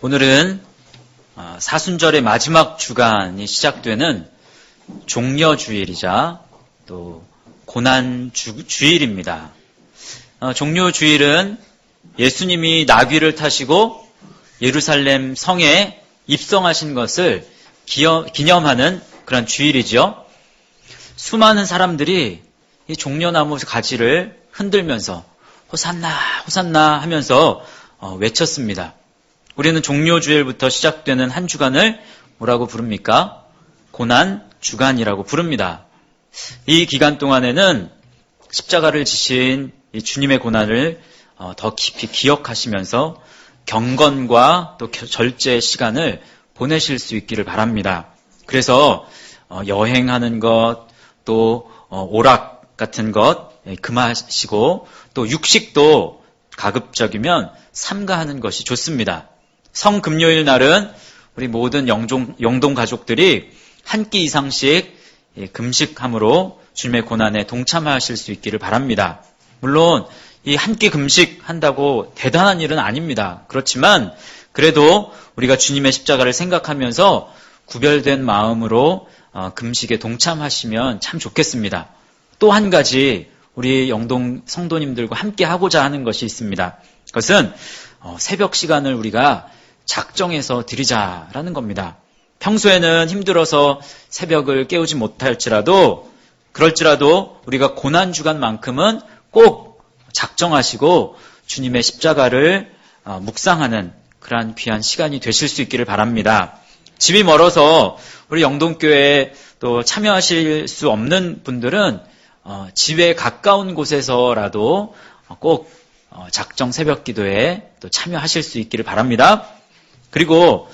오늘은 사순절의 마지막 주간이 시작되는 종려주일이자 또 고난주일입니다. 종려주일은 예수님이 나귀를 타시고 예루살렘 성에 입성하신 것을 기념하는 그런 주일이죠. 수많은 사람들이 이 종려나무 가지를 흔들면서 호산나 호산나 하면서 외쳤습니다. 우리는 종려주일부터 시작되는 한 주간을 뭐라고 부릅니까? 고난주간이라고 부릅니다. 이 기간 동안에는 십자가를 지신 이 주님의 고난을 더 깊이 기억하시면서 경건과 또 절제의 시간을 보내실 수 있기를 바랍니다. 그래서 여행하는 것, 또 오락 같은 것 금하시고 또 육식도 가급적이면 삼가하는 것이 좋습니다. 성금요일 날은 우리 모든 영동 가족들이 한 끼 이상씩 금식함으로 주님의 고난에 동참하실 수 있기를 바랍니다. 물론 이 한 끼 금식한다고 대단한 일은 아닙니다. 그렇지만 그래도 우리가 주님의 십자가를 생각하면서 구별된 마음으로 금식에 동참하시면 참 좋겠습니다. 또 한 가지 우리 영동 성도님들과 함께 하고자 하는 것이 있습니다. 그것은 새벽 시간을 우리가 작정해서 드리자라는 겁니다. 평소에는 힘들어서 새벽을 깨우지 못할지라도 그럴지라도 우리가 고난주간만큼은 꼭 작정하시고 주님의 십자가를 묵상하는 그러한 귀한 시간이 되실 수 있기를 바랍니다. 집이 멀어서 우리 영동교회에 또 참여하실 수 없는 분들은 집에 가까운 곳에서라도 꼭 작정 새벽 기도에 또 참여하실 수 있기를 바랍니다. 그리고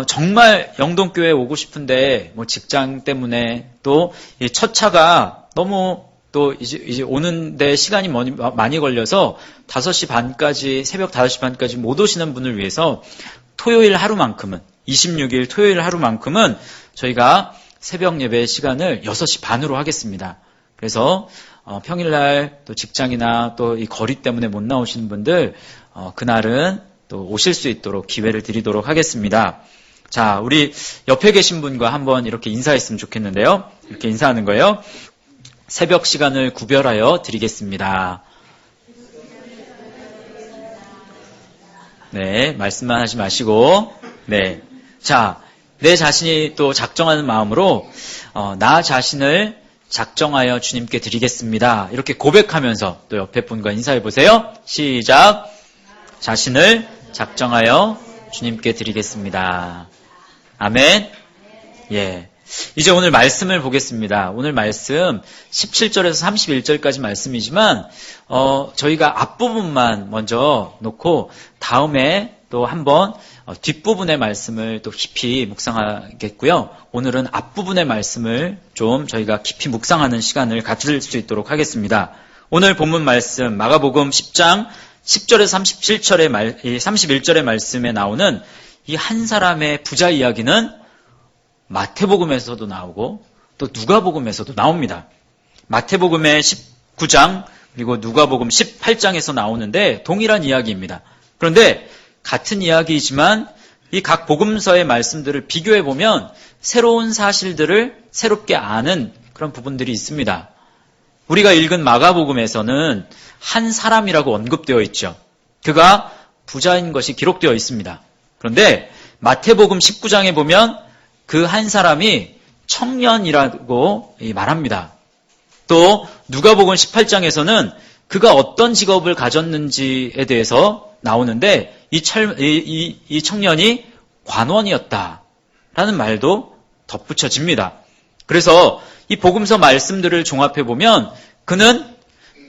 정말 영동교회에 오고 싶은데 뭐 직장 때문에 또 이 첫 차가 너무 또 이제 오는데 시간이 많이 걸려서 5시 반까지 새벽 5시 반까지 못 오시는 분을 위해서 토요일 하루만큼은 26일 토요일 하루만큼은 저희가 새벽 예배 시간을 6시 반으로 하겠습니다. 그래서 평일날 또 직장이나 또 이 거리 때문에 못 나오시는 분들 그날은 또 오실 수 있도록 기회를 드리도록 하겠습니다. 자, 우리 옆에 계신 분과 한번 이렇게 인사했으면 좋겠는데요. 이렇게 인사하는 거예요. 새벽 시간을 구별하여 드리겠습니다. 네, 말씀만 하지 마시고, 네. 자, 내 자신이 또 작정하는 마음으로, 나 자신을 작정하여 주님께 드리겠습니다. 이렇게 고백하면서 또 옆에 분과 인사해 보세요. 시작. 자신을 작정하여 주님께 드리겠습니다. 아멘. 예. 이제 오늘 말씀을 보겠습니다. 오늘 말씀 17절에서 31절까지 말씀이지만 저희가 앞부분만 먼저 놓고 다음에 또 한번 뒷부분의 말씀을 또 깊이 묵상하겠고요. 오늘은 앞부분의 말씀을 좀 저희가 깊이 묵상하는 시간을 가질 수 있도록 하겠습니다. 오늘 본문 말씀 마가복음 10장 10절에서 31절의 말씀에 나오는 이 한 사람의 부자 이야기는 마태복음에서도 나오고 또 누가복음에서도 나옵니다. 마태복음의 19장 그리고 누가복음 18장에서 나오는데 동일한 이야기입니다. 그런데 같은 이야기이지만 이 각 복음서의 말씀들을 비교해 보면 새로운 사실들을 새롭게 아는 그런 부분들이 있습니다. 우리가 읽은 마가복음에서는 한 사람이라고 언급되어 있죠. 그가 부자인 것이 기록되어 있습니다. 그런데 마태복음 19장에 보면 그 한 사람이 청년이라고 말합니다. 또 누가복음 18장에서는 그가 어떤 직업을 가졌는지에 대해서 나오는데 이 청년이 관원이었다라는 말도 덧붙여집니다. 그래서 이 복음서 말씀들을 종합해 보면 그는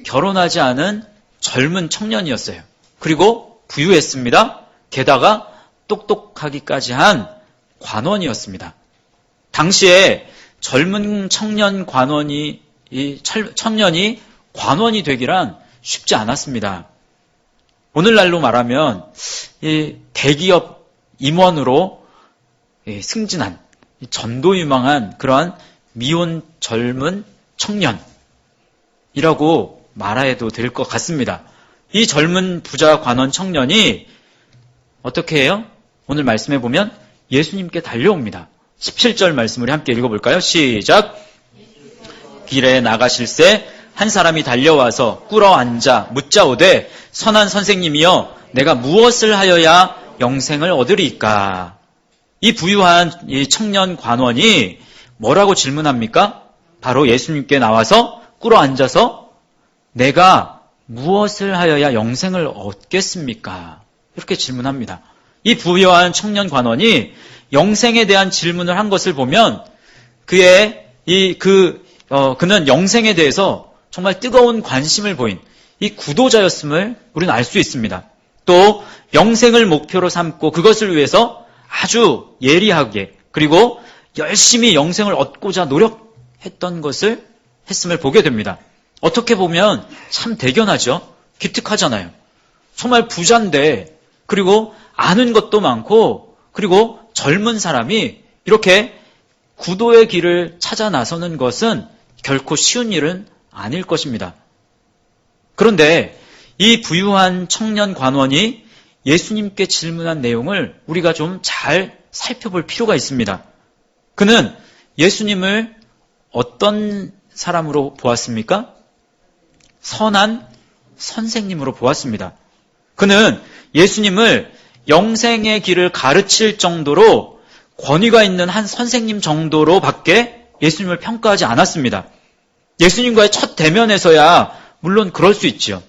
결혼하지 않은 젊은 청년이었어요. 그리고 부유했습니다. 게다가 똑똑하기까지 한 관원이었습니다. 당시에 젊은 청년이 관원이 되기란 쉽지 않았습니다. 오늘날로 말하면 이 대기업 임원으로 승진한 전도유망한 그러한 미혼 젊은 청년이라고 말해도 될 것 같습니다. 이 젊은 부자 관원 청년이 어떻게 해요? 오늘 말씀해 보면 예수님께 달려옵니다. 17절 말씀을 함께 읽어볼까요? 시작! 길에 나가실새 한 사람이 달려와서 꿇어 앉아 묻자오되 선한 선생님이여 내가 무엇을 하여야 영생을 얻으리이까? 이 부유한 이 청년 관원이 뭐라고 질문합니까? 바로 예수님께 나와서 꿇어 앉아서 내가 무엇을 하여야 영생을 얻겠습니까? 이렇게 질문합니다. 이 부유한 청년 관원이 영생에 대한 질문을 한 것을 보면 그는 영생에 대해서 정말 뜨거운 관심을 보인 이 구도자였음을 우리는 알 수 있습니다. 또 영생을 목표로 삼고 그것을 위해서 아주 예리하게 그리고 열심히 영생을 얻고자 노력했던 것을 했음을 보게 됩니다. 어떻게 보면 참 대견하죠. 기특하잖아요. 정말 부자인데 그리고 아는 것도 많고 그리고 젊은 사람이 이렇게 구도의 길을 찾아 나서는 것은 결코 쉬운 일은 아닐 것입니다. 그런데 이 부유한 청년 관원이 예수님께 질문한 내용을 우리가 좀 잘 살펴볼 필요가 있습니다. 그는 예수님을 어떤 사람으로 보았습니까? 선한 선생님으로 보았습니다. 그는 예수님을 영생의 길을 가르칠 정도로 권위가 있는 한 선생님 정도로밖에 예수님을 평가하지 않았습니다. 예수님과의 첫 대면에서야 물론 그럴 수 있지요.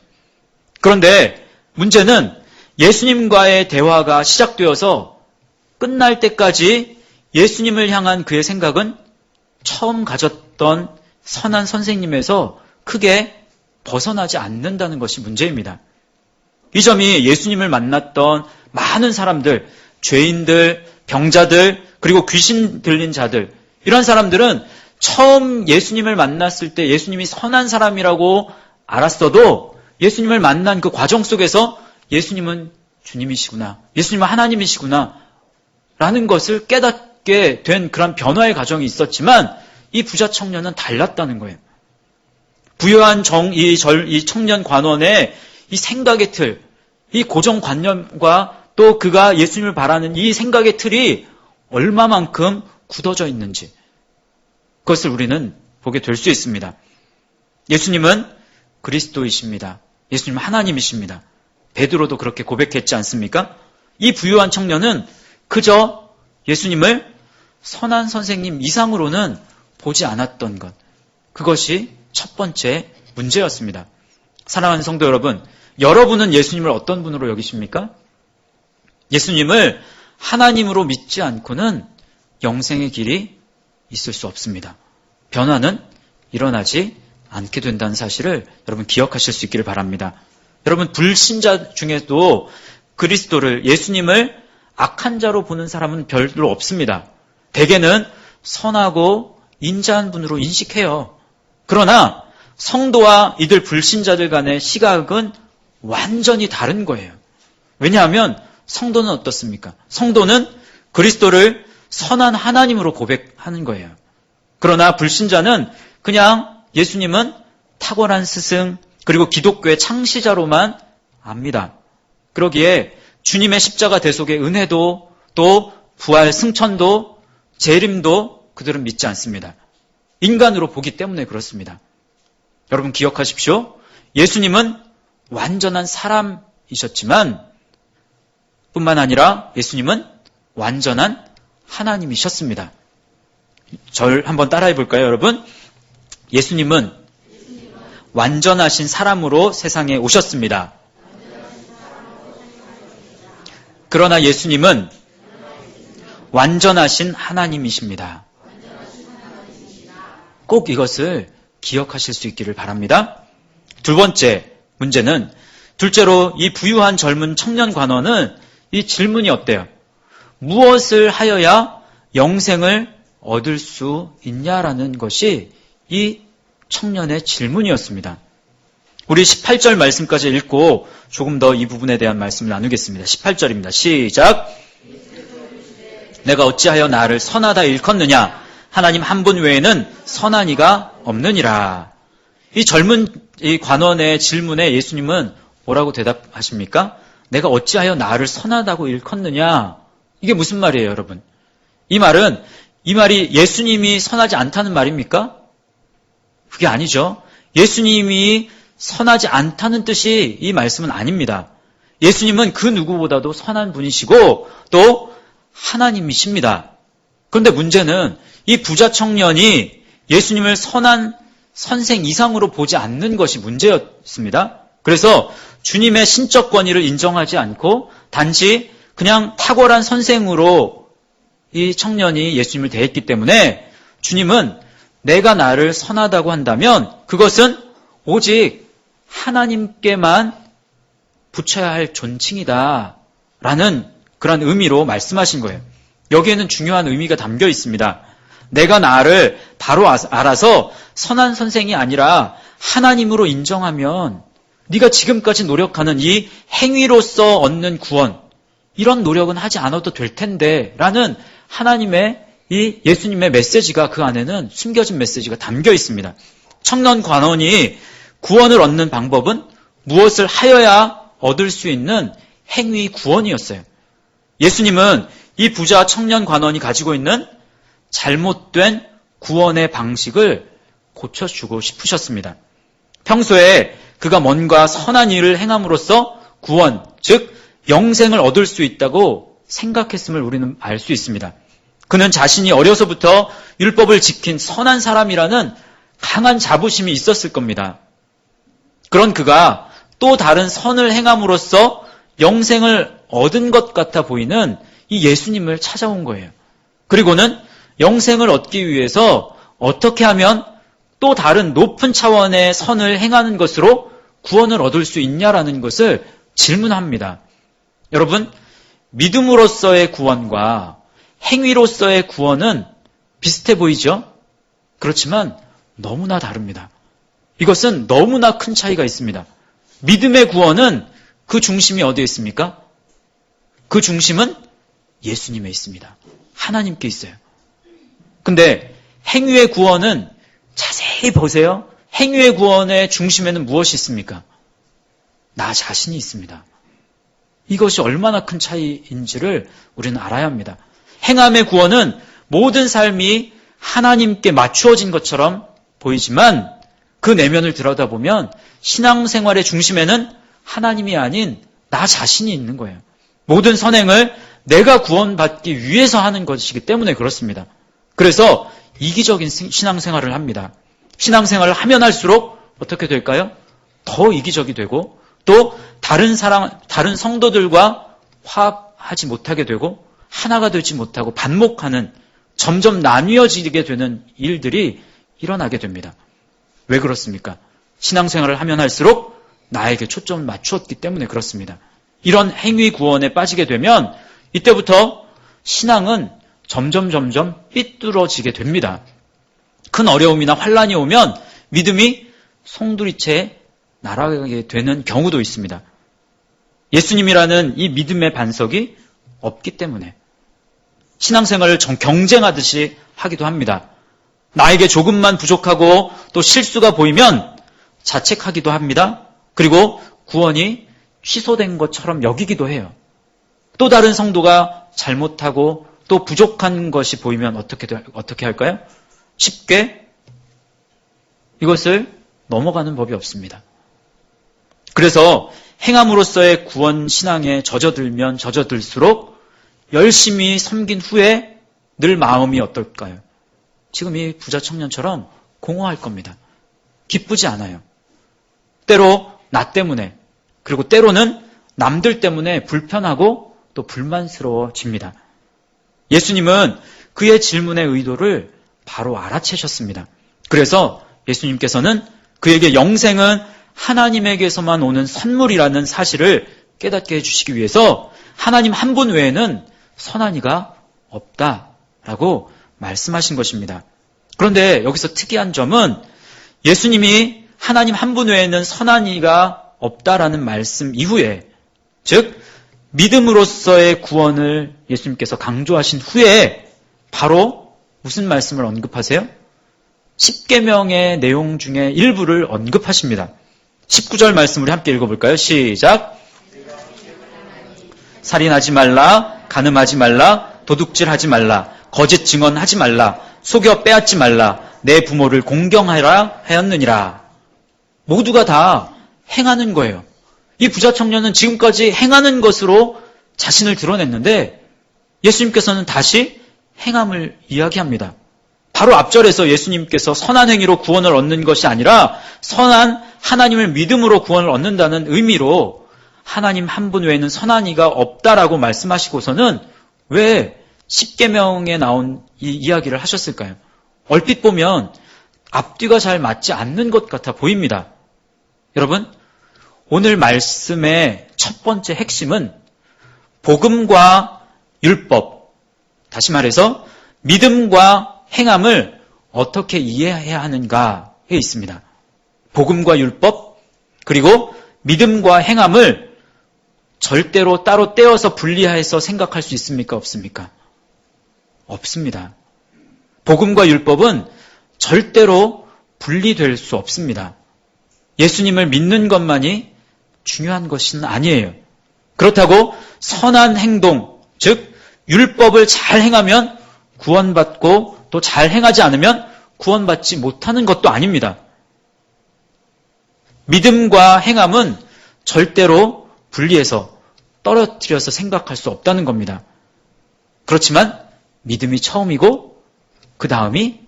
그런데 문제는 예수님과의 대화가 시작되어서 끝날 때까지 예수님을 향한 그의 생각은 처음 가졌던 선한 선생님에서 크게 벗어나지 않는다는 것이 문제입니다. 이 점이 예수님을 만났던 많은 사람들, 죄인들, 병자들, 그리고 귀신 들린 자들, 이런 사람들은 처음 예수님을 만났을 때 예수님이 선한 사람이라고 알았어도 예수님을 만난 그 과정 속에서 예수님은 주님이시구나, 예수님은 하나님이시구나 라는 것을 깨닫게 된 그런 변화의 과정이 있었지만 이 부자 청년은 달랐다는 거예요. 부유한 이 청년 관원의 이 생각의 틀, 이 고정관념과 또 그가 예수님을 바라는 이 생각의 틀이 얼마만큼 굳어져 있는지 그것을 우리는 보게 될 수 있습니다. 예수님은 그리스도이십니다. 예수님은 하나님이십니다. 베드로도 그렇게 고백했지 않습니까? 이 부유한 청년은 그저 예수님을 선한 선생님 이상으로는 보지 않았던 것, 그것이 첫 번째 문제였습니다. 사랑하는 성도 여러분, 여러분은 예수님을 어떤 분으로 여기십니까? 예수님을 하나님으로 믿지 않고는 영생의 길이 있을 수 없습니다. 변화는 일어나지 않게 된다는 사실을 여러분 기억하실 수 있기를 바랍니다. 여러분, 불신자 중에도 그리스도를, 예수님을 악한 자로 보는 사람은 별로 없습니다. 대개는 선하고 인자한 분으로 인식해요. 그러나 성도와 이들 불신자들 간의 시각은 완전히 다른 거예요. 왜냐하면 성도는 어떻습니까? 성도는 그리스도를 선한 하나님으로 고백하는 거예요. 그러나 불신자는 그냥 예수님은 탁월한 스승, 그리고 기독교의 창시자로만 압니다. 그러기에 주님의 십자가 대속의 은혜도 또 부활 승천도 재림도 그들은 믿지 않습니다. 인간으로 보기 때문에 그렇습니다. 여러분 기억하십시오. 예수님은 완전한 사람이셨지만 뿐만 아니라 예수님은 완전한 하나님이셨습니다. 절 한번 따라해 볼까요, 여러분? 예수님은 완전하신 사람으로 세상에 오셨습니다. 그러나 예수님은 완전하신 하나님이십니다. 꼭 이것을 기억하실 수 있기를 바랍니다. 두 번째 문제는, 둘째로 이 부유한 젊은 청년 관원은 이 질문이 어때요? 무엇을 하여야 영생을 얻을 수 있냐라는 것이 이 청년의 질문이었습니다. 우리 18절 말씀까지 읽고 조금 더 이 부분에 대한 말씀을 나누겠습니다. 18절입니다. 시작! 내가 어찌하여 나를 선하다 일컫느냐? 하나님 한 분 외에는 선한 이가 없느니라. 이 젊은 이 관원의 질문에 예수님은 뭐라고 대답하십니까? 내가 어찌하여 나를 선하다고 일컫느냐? 이게 무슨 말이에요, 여러분? 이 말이 예수님이 선하지 않다는 말입니까? 그게 아니죠. 예수님이 선하지 않다는 뜻이 이 말씀은 아닙니다. 예수님은 그 누구보다도 선한 분이시고 또 하나님이십니다. 그런데 문제는 이 부자 청년이 예수님을 선한 선생 이상으로 보지 않는 것이 문제였습니다. 그래서 주님의 신적 권위를 인정하지 않고 단지 그냥 탁월한 선생으로 이 청년이 예수님을 대했기 때문에 주님은 내가 나를 선하다고 한다면 그것은 오직 하나님께만 붙여야 할 존칭이다 라는 그런 의미로 말씀하신 거예요. 여기에는 중요한 의미가 담겨 있습니다. 내가 나를 바로 알아서 선한 선생이 아니라 하나님으로 인정하면 네가 지금까지 노력하는 이 행위로서 얻는 구원, 이런 노력은 하지 않아도 될 텐데 라는 하나님의 이 예수님의 메시지가 그 안에는 숨겨진 메시지가 담겨 있습니다. 청년 관원이 구원을 얻는 방법은 무엇을 하여야 얻을 수 있는 행위 구원이었어요. 예수님은 이 부자 청년 관원이 가지고 있는 잘못된 구원의 방식을 고쳐주고 싶으셨습니다. 평소에 그가 뭔가 선한 일을 행함으로써 구원, 즉 영생을 얻을 수 있다고 생각했음을 우리는 알 수 있습니다. 그는 자신이 어려서부터 율법을 지킨 선한 사람이라는 강한 자부심이 있었을 겁니다. 그런 그가 또 다른 선을 행함으로써 영생을 얻은 것 같아 보이는 이 예수님을 찾아온 거예요. 그리고는 영생을 얻기 위해서 어떻게 하면 또 다른 높은 차원의 선을 행하는 것으로 구원을 얻을 수 있냐라는 것을 질문합니다. 여러분, 믿음으로서의 구원과 행위로서의 구원은 비슷해 보이죠? 그렇지만 너무나 다릅니다. 이것은 너무나 큰 차이가 있습니다. 믿음의 구원은 그 중심이 어디에 있습니까? 그 중심은 예수님에 있습니다. 하나님께 있어요. 근데 행위의 구원은 자세히 보세요. 행위의 구원의 중심에는 무엇이 있습니까? 나 자신이 있습니다. 이것이 얼마나 큰 차이인지를 우리는 알아야 합니다. 행함의 구원은 모든 삶이 하나님께 맞추어진 것처럼 보이지만 그 내면을 들여다보면 신앙생활의 중심에는 하나님이 아닌 나 자신이 있는 거예요. 모든 선행을 내가 구원받기 위해서 하는 것이기 때문에 그렇습니다. 그래서 이기적인 신앙생활을 합니다. 신앙생활을 하면 할수록 어떻게 될까요? 더 이기적이 되고 또 다른 성도들과 화합하지 못하게 되고 하나가 되지 못하고 반목하는 점점 나뉘어지게 되는 일들이 일어나게 됩니다. 왜 그렇습니까? 신앙생활을 하면 할수록 나에게 초점을 맞추었기 때문에 그렇습니다. 이런 행위 구원에 빠지게 되면 이때부터 신앙은 점점 삐뚤어지게 됩니다. 큰 어려움이나 환란이 오면 믿음이 송두리째 날아가게 되는 경우도 있습니다. 예수님이라는 이 믿음의 반석이 없기 때문에 신앙생활을 경쟁하듯이 하기도 합니다. 나에게 조금만 부족하고 또 실수가 보이면 자책하기도 합니다. 그리고 구원이 취소된 것처럼 여기기도 해요. 또 다른 성도가 잘못하고 또 부족한 것이 보이면 어떻게 할까요? 쉽게 이것을 넘어가는 법이 없습니다. 그래서 행함으로써의 구원 신앙에 젖어들면 젖어들수록 열심히 섬긴 후에 늘 마음이 어떨까요? 지금 이 부자 청년처럼 공허할 겁니다. 기쁘지 않아요. 때로 나 때문에 그리고 때로는 남들 때문에 불편하고 또 불만스러워집니다. 예수님은 그의 질문의 의도를 바로 알아채셨습니다. 그래서 예수님께서는 그에게 영생은 하나님에게서만 오는 선물이라는 사실을 깨닫게 해주시기 위해서 하나님 한 분 외에는 선한 이가 없다라고 말씀하신 것입니다. 그런데 여기서 특이한 점은 예수님이 하나님 한 분 외에는 선한 이가 없다라는 말씀 이후에, 즉 믿음으로써의 구원을 예수님께서 강조하신 후에 바로 무슨 말씀을 언급하세요? 10계명의 내용 중에 일부를 언급하십니다. 19절 말씀 우리 함께 읽어볼까요? 시작. 살인하지 말라, 간음하지 말라, 도둑질하지 말라, 거짓 증언하지 말라, 속여 빼앗지 말라, 내 부모를 공경하라 하였느니라. 모두가 다 행하는 거예요. 이 부자 청년은 지금까지 행하는 것으로 자신을 드러냈는데 예수님께서는 다시 행함을 이야기합니다. 바로 앞절에서 예수님께서 선한 행위로 구원을 얻는 것이 아니라 선한 하나님을 믿음으로 구원을 얻는다는 의미로 하나님 한 분 외에는 선한 이가 없다라고 말씀하시고서는 왜 십계명에 나온 이 이야기를 하셨을까요? 얼핏 보면 앞뒤가 잘 맞지 않는 것 같아 보입니다. 여러분, 오늘 말씀의 첫 번째 핵심은 복음과 율법, 다시 말해서 믿음과 행함을 어떻게 이해해야 하는가에 있습니다. 복음과 율법, 그리고 믿음과 행함을 절대로 따로 떼어서 분리해서 생각할 수 있습니까? 없습니까? 없습니다. 복음과 율법은 절대로 분리될 수 없습니다. 예수님을 믿는 것만이 중요한 것은 아니에요. 그렇다고 선한 행동, 즉 율법을 잘 행하면 구원받고 또 잘 행하지 않으면 구원받지 못하는 것도 아닙니다. 믿음과 행함은 절대로 분리해서 떨어뜨려서 생각할 수 없다는 겁니다. 그렇지만 믿음이 처음이고 그 다음이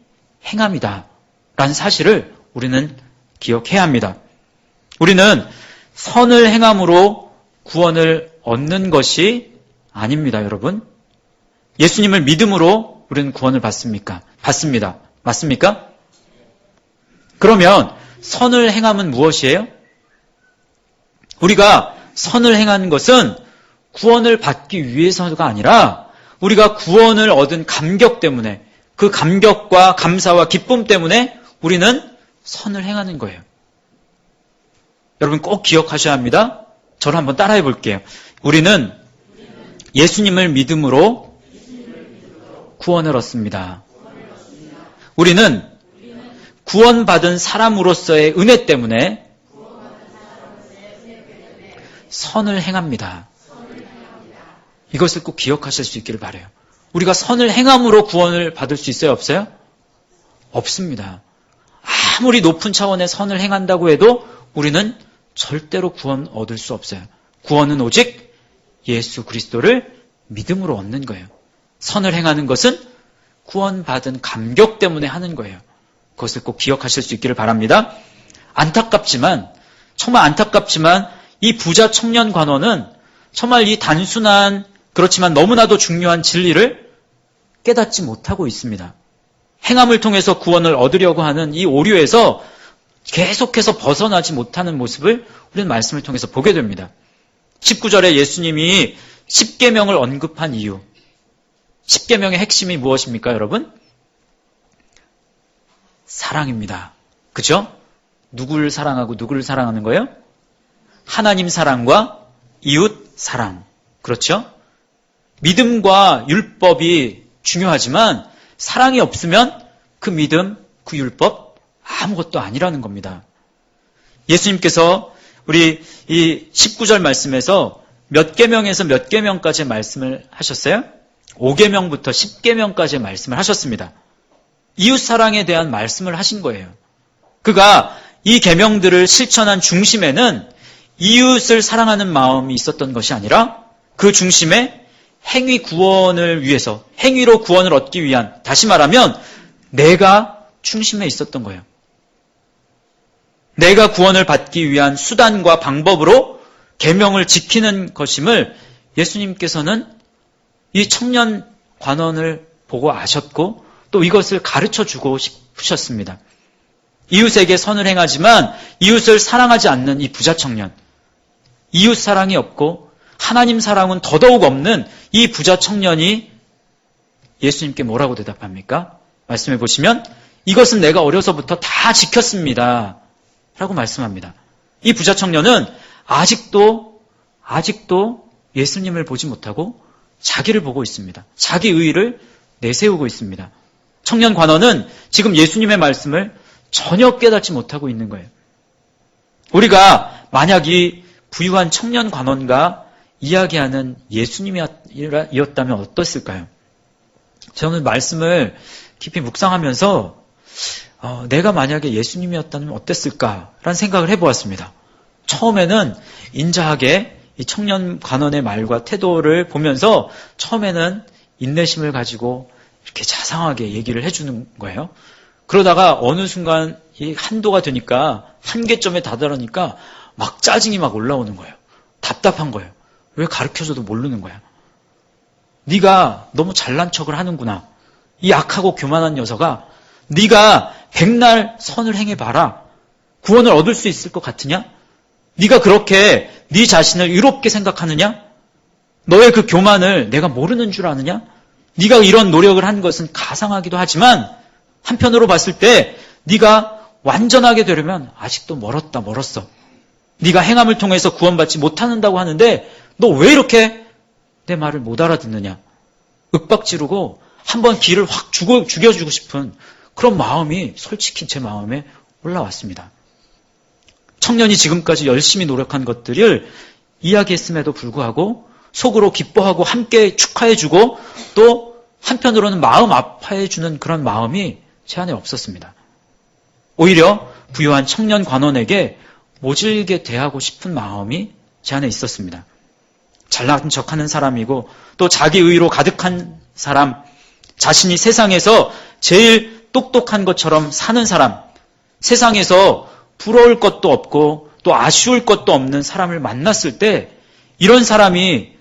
행함이다 라는 사실을 우리는 기억해야 합니다. 우리는 선을 행함으로 구원을 얻는 것이 아닙니다, 여러분. 예수님을 믿음으로 우리는 구원을 받습니까? 받습니다. 맞습니까? 그러면 선을 행함은 무엇이에요? 우리가 선을 행하는 것은 구원을 받기 위해서가 아니라 우리가 구원을 얻은 감격 때문에, 그 감격과 감사와 기쁨 때문에 우리는 선을 행하는 거예요. 여러분 꼭 기억하셔야 합니다. 저를 한번 따라해 볼게요. 우리는 예수님을 믿음으로 구원을 얻습니다. 우리는 구원받은 사람으로서의 은혜 때문에 선을 행합니다. 이것을 꼭 기억하실 수 있기를 바라요. 우리가 선을 행함으로 구원을 받을 수 있어요? 없어요? 없습니다. 아무리 높은 차원의 선을 행한다고 해도 우리는 절대로 구원 얻을 수 없어요. 구원은 오직 예수 그리스도를 믿음으로 얻는 거예요. 선을 행하는 것은 구원받은 감격 때문에 하는 거예요. 그것을 꼭 기억하실 수 있기를 바랍니다. 안타깝지만, 정말 안타깝지만 이 부자 청년 관원은 정말 이 단순한 그렇지만 너무나도 중요한 진리를 깨닫지 못하고 있습니다. 행함을 통해서 구원을 얻으려고 하는 이 오류에서 계속해서 벗어나지 못하는 모습을 우리는 말씀을 통해서 보게 됩니다. 19절에 예수님이 십계명을 언급한 이유, 십계명의 핵심이 무엇입니까, 여러분? 사랑입니다. 그죠? 누구를 사랑하고 누구를 사랑하는 거예요? 하나님 사랑과 이웃 사랑. 그렇죠? 믿음과 율법이 중요하지만 사랑이 없으면 그 믿음, 그 율법 아무것도 아니라는 겁니다. 예수님께서 우리 이 19절 말씀에서 몇 계명에서 몇 계명까지 말씀을 하셨어요? 5계명부터 10계명까지 말씀을 하셨습니다. 이웃 사랑에 대한 말씀을 하신 거예요. 그가 이 계명들을 실천한 중심에는 이웃을 사랑하는 마음이 있었던 것이 아니라 그 중심에 행위 구원을 위해서, 행위로 구원을 얻기 위한, 다시 말하면 내가 중심에 있었던 거예요. 내가 구원을 받기 위한 수단과 방법으로 계명을 지키는 것임을 예수님께서는 이 청년 관원을 보고 아셨고 또 이것을 가르쳐주고 싶으셨습니다. 이웃에게 선을 행하지만 이웃을 사랑하지 않는 이 부자 청년, 이웃 사랑이 없고 하나님 사랑은 더더욱 없는 이 부자 청년이 예수님께 뭐라고 대답합니까? 말씀해 보시면 이것은 내가 어려서부터 다 지켰습니다 라고 말씀합니다. 이 부자 청년은 아직도 예수님을 보지 못하고 자기를 보고 있습니다. 자기 의의를 내세우고 있습니다. 청년 관원은 지금 예수님의 말씀을 전혀 깨닫지 못하고 있는 거예요. 우리가 만약 이 부유한 청년 관원과 이야기하는 예수님이었다면 어땠을까요? 저는 말씀을 깊이 묵상하면서 내가 만약에 예수님이었다면 어땠을까라는 생각을 해보았습니다. 처음에는 인자하게 이 청년 관원의 말과 태도를 보면서 처음에는 인내심을 가지고 이렇게 자상하게 얘기를 해주는 거예요. 그러다가 어느 순간 이 한도가 되니까 한계점에 다다르니까 막 짜증이 막 올라오는 거예요. 답답한 거예요. 왜 가르쳐줘도 모르는 거야. 네가 너무 잘난 척을 하는구나. 이 악하고 교만한 녀석아, 네가 백날 선을 행해봐라. 구원을 얻을 수 있을 것 같으냐? 네가 그렇게 네 자신을 의롭게 생각하느냐? 너의 그 교만을 내가 모르는 줄 아느냐? 네가 이런 노력을 한 것은 가상하기도 하지만 한편으로 봤을 때 네가 완전하게 되려면 아직도 멀었어. 네가 행함을 통해서 구원받지 못한다고 하는데 너 왜 이렇게 내 말을 못 알아듣느냐? 윽박지르고 한번 기를 확 죽여주고 싶은 그런 마음이 솔직히 제 마음에 올라왔습니다. 청년이 지금까지 열심히 노력한 것들을 이야기했음에도 불구하고 속으로 기뻐하고 함께 축하해주고 또 한편으로는 마음 아파해주는 그런 마음이 제 안에 없었습니다. 오히려 부유한 청년 관원에게 모질게 대하고 싶은 마음이 제 안에 있었습니다. 잘난 척하는 사람이고 또 자기 의로 가득한 사람, 자신이 세상에서 제일 똑똑한 것처럼 사는 사람, 세상에서 부러울 것도 없고 또 아쉬울 것도 없는 사람을 만났을 때 이런 사람이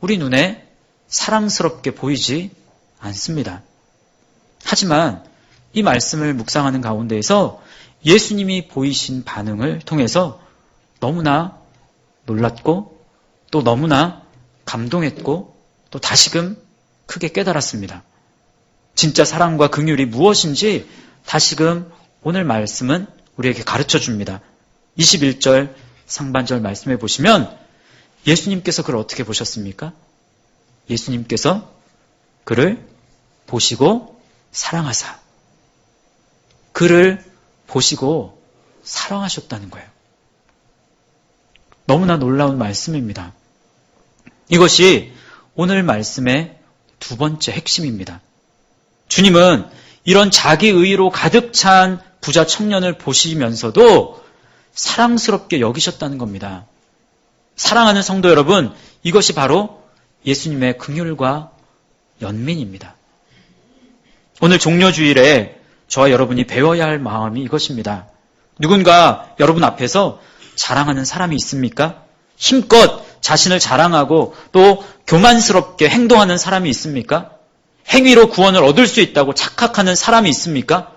우리 눈에 사랑스럽게 보이지 않습니다. 하지만 이 말씀을 묵상하는 가운데에서 예수님이 보이신 반응을 통해서 너무나 놀랐고 또 너무나 감동했고 또 다시금 크게 깨달았습니다. 진짜 사랑과 긍휼이 무엇인지 다시금 오늘 말씀은 우리에게 가르쳐 줍니다. 21절 상반절 말씀해 보시면 예수님께서 그를 어떻게 보셨습니까? 예수님께서 그를 보시고 사랑하사. 그를 보시고 사랑하셨다는 거예요. 너무나 놀라운 말씀입니다. 이것이 오늘 말씀의 두 번째 핵심입니다. 주님은 이런 자기 의로 가득 찬 부자 청년을 보시면서도 사랑스럽게 여기셨다는 겁니다. 사랑하는 성도 여러분, 이것이 바로 예수님의 긍휼과 연민입니다. 오늘 종려주일에 저와 여러분이 배워야 할 마음이 이것입니다. 누군가 여러분 앞에서 자랑하는 사람이 있습니까? 힘껏 자신을 자랑하고 또 교만스럽게 행동하는 사람이 있습니까? 행위로 구원을 얻을 수 있다고 착각하는 사람이 있습니까?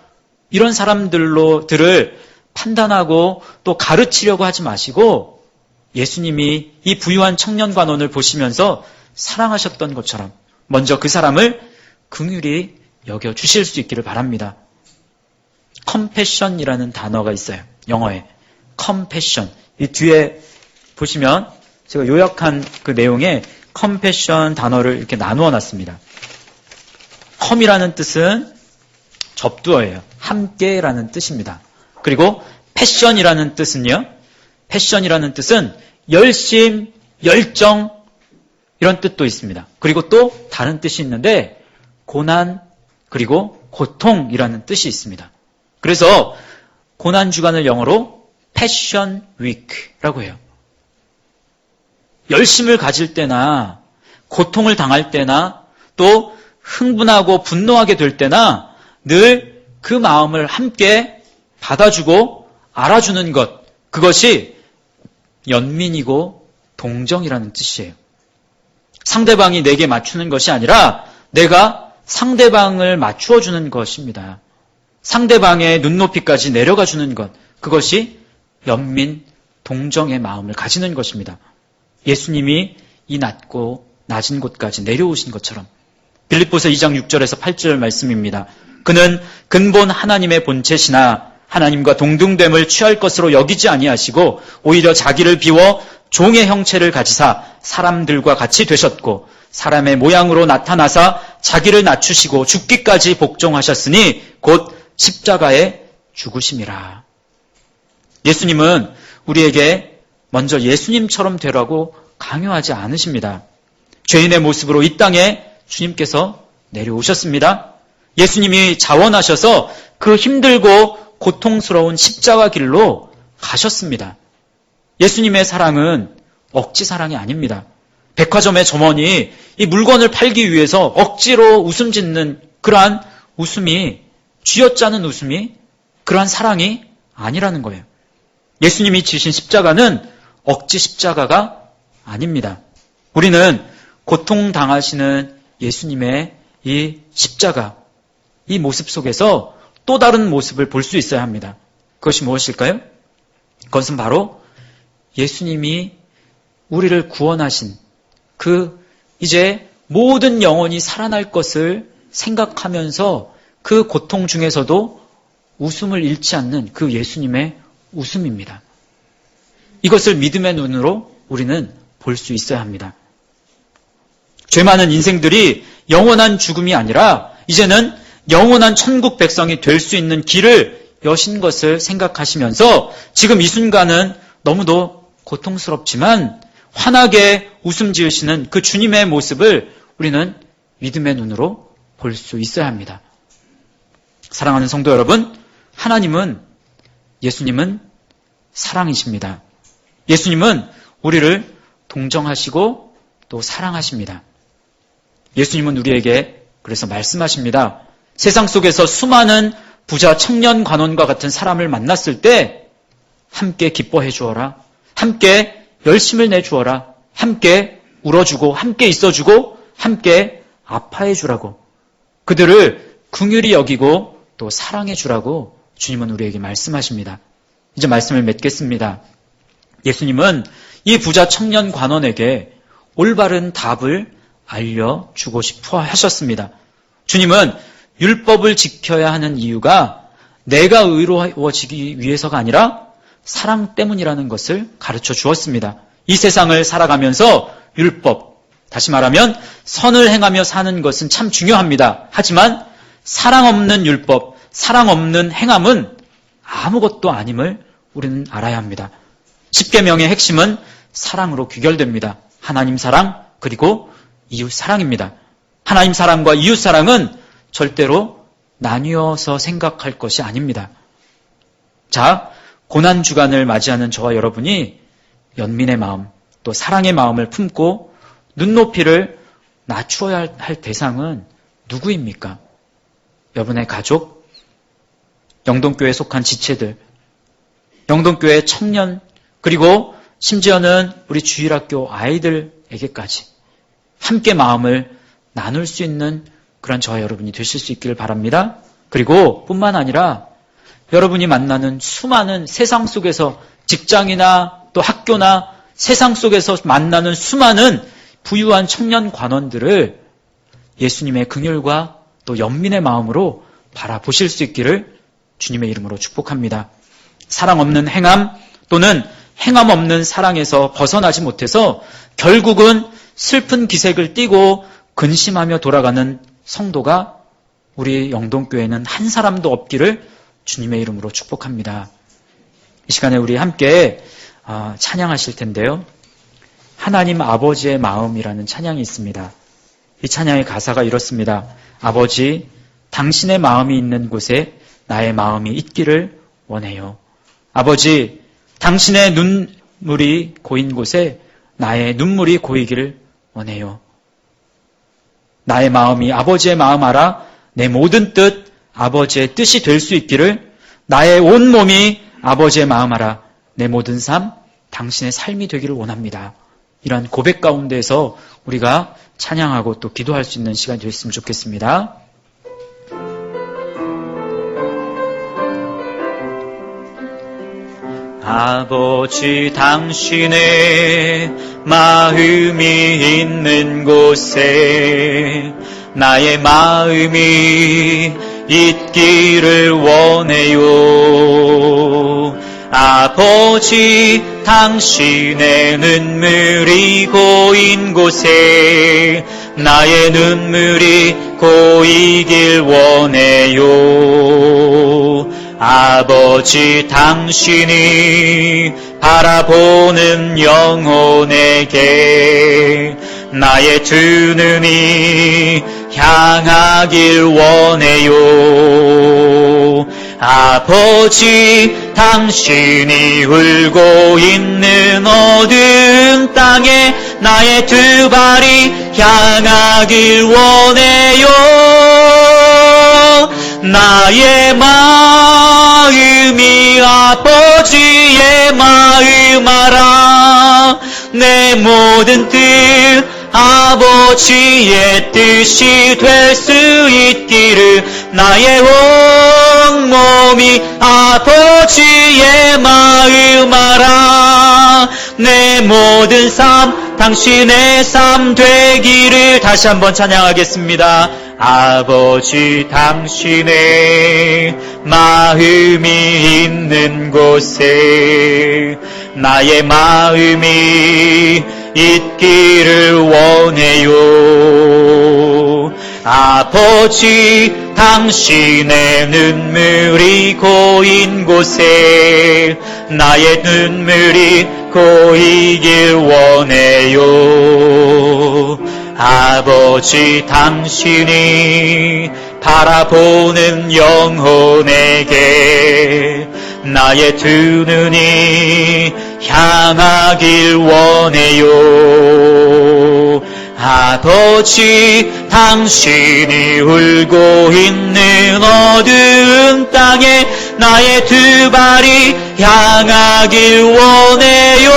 이런 사람들을 판단하고 또 가르치려고 하지 마시고 예수님이 이 부유한 청년 관원을 보시면서 사랑하셨던 것처럼 먼저 그 사람을 긍휼히 여겨주실 수 있기를 바랍니다. compassion이라는 단어가 있어요. 영어에. compassion. 이 뒤에 보시면 제가 요약한 그 내용에 compassion 단어를 이렇게 나누어 놨습니다. com이라는 뜻은 접두어예요. 함께라는 뜻입니다. 그리고 passion이라는 뜻은요. passion이라는 뜻은 열심, 열정 이런 뜻도 있습니다. 그리고 또 다른 뜻이 있는데 고난 그리고 고통이라는 뜻이 있습니다. 그래서 고난 주간을 영어로 Passion Week라고 해요. 열심을 가질 때나 고통을 당할 때나 또 흥분하고 분노하게 될 때나 늘 그 마음을 함께 받아주고 알아주는 것, 그것이 연민이고 동정이라는 뜻이에요. 상대방이 내게 맞추는 것이 아니라 내가 상대방을 맞추어주는 것입니다. 상대방의 눈높이까지 내려가 주는 것, 그것이 연민, 동정의 마음을 가지는 것입니다. 예수님이 이 낮은 곳까지 내려오신 것처럼 빌립보서 2장 6절에서 8절 말씀입니다. 그는 근본 하나님의 본체시나 하나님과 동등됨을 취할 것으로 여기지 아니하시고 오히려 자기를 비워 종의 형체를 가지사 사람들과 같이 되셨고 사람의 모양으로 나타나사 자기를 낮추시고 죽기까지 복종하셨으니 곧 십자가에 죽으심이라. 예수님은 우리에게 먼저 예수님처럼 되라고 강요하지 않으십니다. 죄인의 모습으로 이 땅에 주님께서 내려오셨습니다. 예수님이 자원하셔서 그 힘들고 고통스러운 십자가 길로 가셨습니다. 예수님의 사랑은 억지 사랑이 아닙니다. 백화점의 점원이 이 물건을 팔기 위해서 억지로 웃음 짓는 그러한 웃음이, 쥐어짜는 웃음이 그러한 사랑이 아니라는 거예요. 예수님이 지신 십자가는 억지 십자가가 아닙니다. 우리는 고통당하시는 예수님의 이 십자가, 이 모습 속에서 또 다른 모습을 볼 수 있어야 합니다. 그것이 무엇일까요? 그것은 바로 예수님이 우리를 구원하신 그 이제 모든 영혼이 살아날 것을 생각하면서 그 고통 중에서도 웃음을 잃지 않는 그 예수님의 웃음입니다. 이것을 믿음의 눈으로 우리는 볼 수 있어야 합니다. 죄 많은 인생들이 영원한 죽음이 아니라 이제는 영원한 천국 백성이 될 수 있는 길을 여신 것을 생각하시면서 지금 이 순간은 너무도 고통스럽지만 환하게 웃음 지으시는 그 주님의 모습을 우리는 믿음의 눈으로 볼 수 있어야 합니다. 사랑하는 성도 여러분, 하나님은, 예수님은 사랑이십니다. 예수님은 우리를 동정하시고 또 사랑하십니다. 예수님은 우리에게 그래서 말씀하십니다. 세상 속에서 수많은 부자 청년 관원과 같은 사람을 만났을 때 함께 기뻐해 주어라. 함께 열심을 내주어라. 함께 울어주고 함께 있어주고 함께 아파해 주라고. 그들을 긍휼히 여기고 또 사랑해 주라고 주님은 우리에게 말씀하십니다. 이제 말씀을 맺겠습니다. 예수님은 이 부자 청년 관원에게 올바른 답을 알려주고 싶어 하셨습니다. 주님은 율법을 지켜야 하는 이유가 내가 의로워지기 위해서가 아니라 사랑 때문이라는 것을 가르쳐 주었습니다. 이 세상을 살아가면서 율법, 다시 말하면 선을 행하며 사는 것은 참 중요합니다. 하지만 사랑 없는 율법, 사랑 없는 행함은 아무것도 아님을 우리는 알아야 합니다. 십계명의 핵심은 사랑으로 귀결됩니다. 하나님 사랑 그리고 이웃 사랑입니다. 하나님 사랑과 이웃 사랑은 절대로 나뉘어서 생각할 것이 아닙니다. 자, 고난주간을 맞이하는 저와 여러분이 연민의 마음, 또 사랑의 마음을 품고 눈높이를 낮추어야 할 대상은 누구입니까? 여러분의 가족, 영동교회에 속한 지체들, 영동교회 청년, 그리고 심지어는 우리 주일학교 아이들에게까지 함께 마음을 나눌 수 있는 그런 저와 여러분이 되실 수 있기를 바랍니다. 그리고 뿐만 아니라 여러분이 만나는 수많은 세상 속에서 직장이나 또 학교나 세상 속에서 만나는 수많은 부유한 청년 관원들을 예수님의 긍휼과 또 연민의 마음으로 바라보실 수 있기를 주님의 이름으로 축복합니다. 사랑 없는 행함 또는 행함 없는 사랑에서 벗어나지 못해서 결국은 슬픈 기색을 띠고 근심하며 돌아가는 성도가 우리 영동교회는 한 사람도 없기를 주님의 이름으로 축복합니다. 이 시간에 우리 함께 찬양하실 텐데요. 하나님 아버지의 마음이라는 찬양이 있습니다. 이 찬양의 가사가 이렇습니다. 아버지, 당신의 마음이 있는 곳에 나의 마음이 있기를 원해요. 아버지, 당신의 눈물이 고인 곳에 나의 눈물이 고이기를 원해요. 나의 마음이 아버지의 마음 알아 내 모든 뜻 아버지의 뜻이 될 수 있기를, 나의 온 몸이 아버지의 마음 알아 내 모든 삶 당신의 삶이 되기를 원합니다. 이러한 고백 가운데에서 우리가 찬양하고 또 기도할 수 있는 시간이 됐으면 좋겠습니다. 아버지, 당신의 마음이 있는 곳에 나의 마음이 있기를 원해요. 아버지, 당신의 눈물이 고인 곳에 나의 눈물이 고이길 원해요. 아버지, 당신이 바라보는 영혼에게 나의 두 눈이 향하길 원해요. 아버지, 당신이 울고 있는 어두운 땅에 나의 두 발이 향하길 원해요. 나의 마음이 아버지의 마음 알아. 내 모든 뜻 아버지의 뜻이 될 수 있기를 나의 온 몸이 아버지의 마음 알아. 내 모든 삶 당신의 삶 되기를. 다시 한번 찬양하겠습니다. 아버지, 당신의 마음이 있는 곳에 나의 마음이 있기를 원해요. 아버지, 당신의 눈물이 고인 곳에 나의 눈물이 고이길 원해요. 아버지, 당신이 바라보는 영혼에게 나의 두 눈이 향하길 원해요. 아버지, 당신이 울고 있는 어두운 땅에 나의 두 발이 향하길 원해요.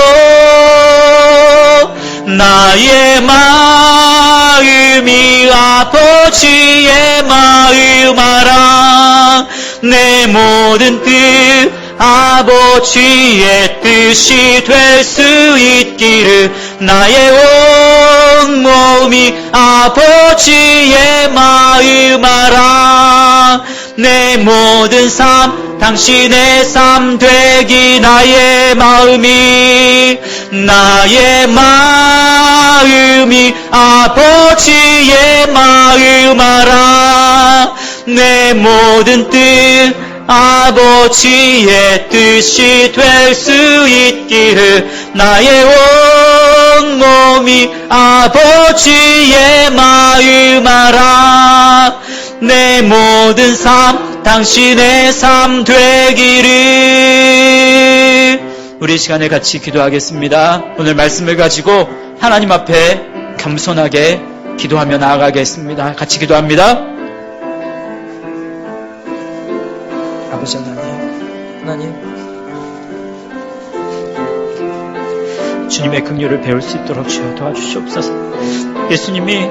나의 마음이 아버지의 마음 알아. 내 모든 뜻 아버지의 뜻이 될 수 있기를 나의 온 몸이 아버지의 마음 알아. 내 모든 삶 당신의 삶 되기. 나의 마음이 아버지의 마음 알아. 내 모든 뜻 아버지의 뜻이 될 수 있기를 나의 온 몸이 아버지의 마음 알아. 내 모든 삶 당신의 삶 되기를. 우리 시간에 같이 기도하겠습니다. 오늘 말씀을 가지고 하나님 앞에 겸손하게 기도하며 나아가겠습니다. 같이 기도합니다. 아버지 하나님, 주님의 긍휼을 배울 수 있도록 주여 도와주시옵소서. 예수님이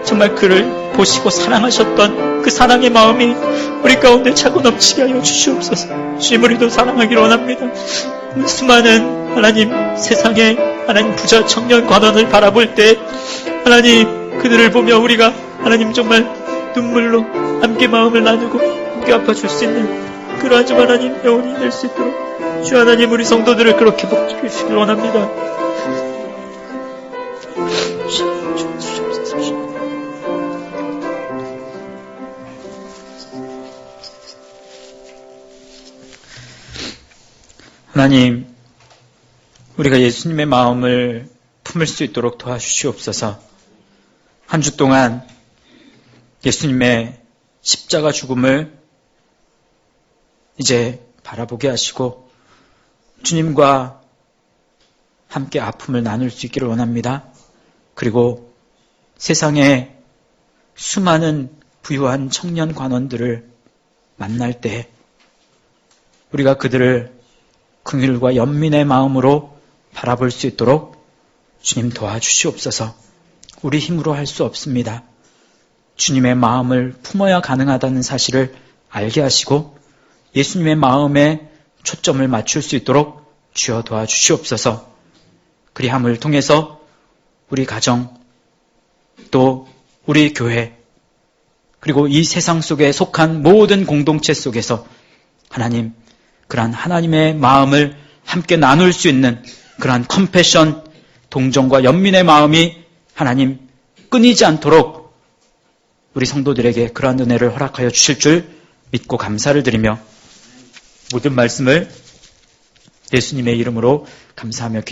정말 그를 보시고 사랑하셨던 그 사랑의 마음이 우리 가운데 차고 넘치게 하여 주시옵소서. 주님, 우리도 사랑하기를 원합니다. 수많은 하나님 세상에 하나님 부자 청년 관원을 바라볼 때 하나님 그들을 보며 우리가 하나님 정말 눈물로 함께 마음을 나누고 함께 아파줄 수 있는 그러한 좀 하나님 영혼이 될 수 있도록 주 하나님 우리 성도들을 그렇게 복주시길 원합니다. 하나님, 우리가 예수님의 마음을 품을 수 있도록 도와주시옵소서. 한 주 동안 예수님의 십자가 죽음을 이제 바라보게 하시고 주님과 함께 아픔을 나눌 수 있기를 원합니다. 그리고 세상에 수많은 부유한 청년 관원들을 만날 때 우리가 그들을 긍휼과 연민의 마음으로 바라볼 수 있도록 주님 도와주시옵소서. 우리 힘으로 할 수 없습니다. 주님의 마음을 품어야 가능하다는 사실을 알게 하시고 예수님의 마음에 초점을 맞출 수 있도록 주여 도와주시옵소서. 그리함을 통해서 우리 가정, 또 우리 교회, 그리고 이 세상 속에 속한 모든 공동체 속에서 하나님, 그러한 하나님의 마음을 함께 나눌 수 있는 그러한 컴패션, 동정과 연민의 마음이 하나님 끊이지 않도록 우리 성도들에게 그러한 은혜를 허락하여 주실 줄 믿고 감사를 드리며 모든 말씀을 예수님의 이름으로 감사하며